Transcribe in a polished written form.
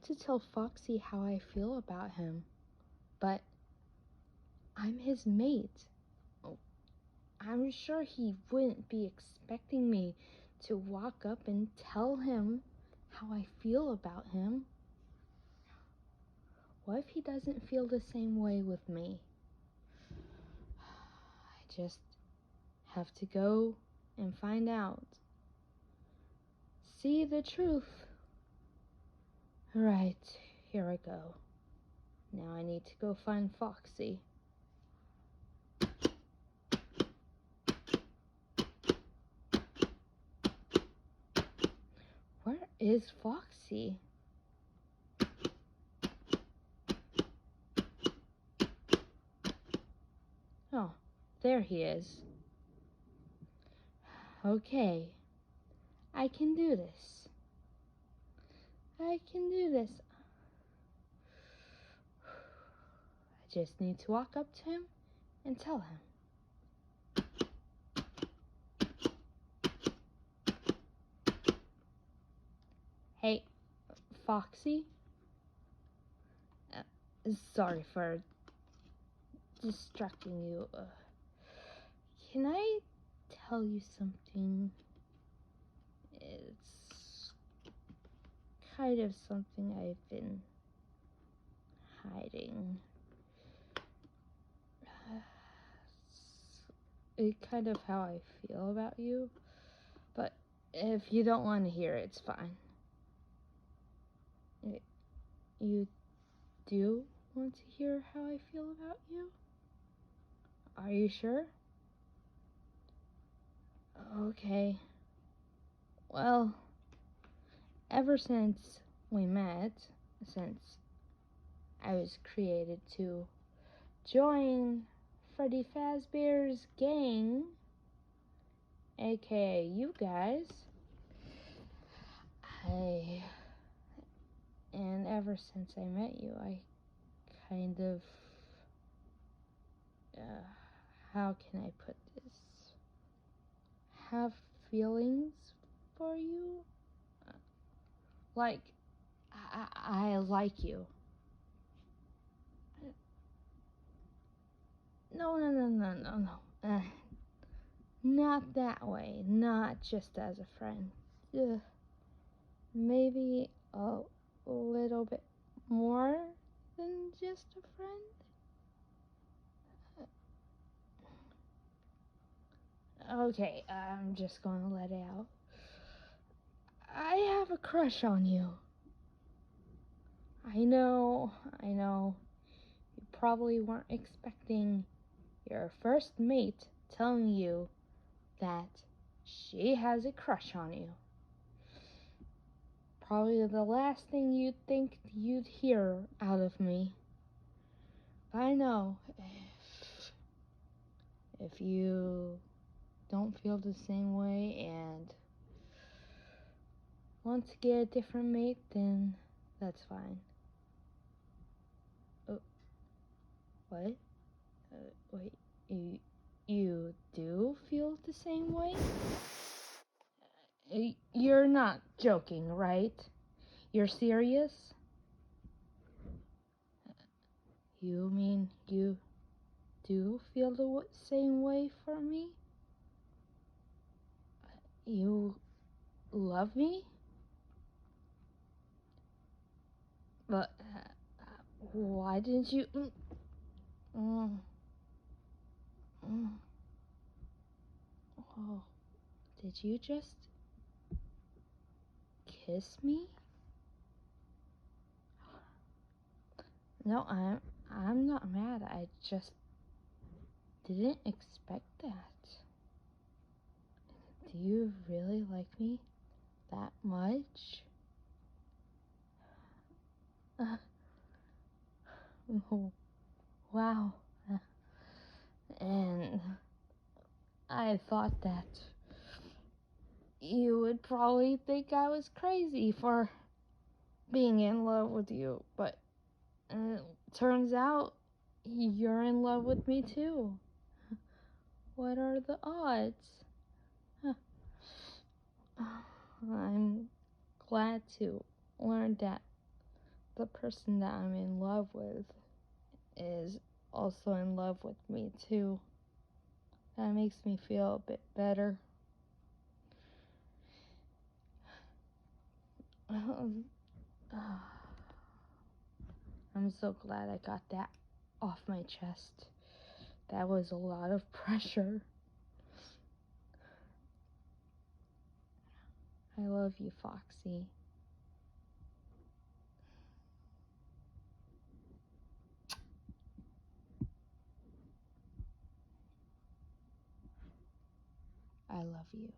have to tell Foxy how I feel about him, but I'm his mate. I'm sure he wouldn't be expecting me to walk up and tell him how I feel about him. What if he doesn't feel the same way with me? I just have to go and find out. See the truth. Right, here I go. Now I need to go find Foxy. Where is Foxy? Oh, there he is. Okay, I can do this. I can do this. I just need to walk up to him and tell him. Hey, Foxy? Sorry for distracting you. Can I tell you something? It's kind of something I've been hiding. It's kind of how I feel about you. But if you don't want to hear it, it's fine. You do want to hear how I feel about you? Are you sure? Okay. Well, ever since we met, since I was created to join Freddy Fazbear's gang, aka you guys, and ever since I met you, I kind of, how can I put this? Have feelings for you? Like, I like you. No. Not that way. Not just as a friend. Maybe a little bit more than just a friend. Okay, I'm just gonna let it out. I have a crush on you. I know. You probably weren't expecting your first mate telling you that she has a crush on you. Probably the last thing you'd think you'd hear out of me. But I know if you don't feel the same way and want to get a different mate, then that's fine. What? Wait, you do feel the same way? You're not joking, right? You're serious? You mean you do feel the same way for me? You love me? But why didn't you... Oh, did you just kiss me? No, I'm not mad. I just didn't expect that. Do you really like me that much? Oh, wow. And I thought that you would probably think I was crazy for being in love with you, but turns out you're in love with me too. What are the odds? I'm glad to learn that the person that I'm in love with is also in love with me too. That makes me feel a bit better. Um, I'm so glad I got that off my chest. That was a lot of pressure. I love you, Foxy. I love you.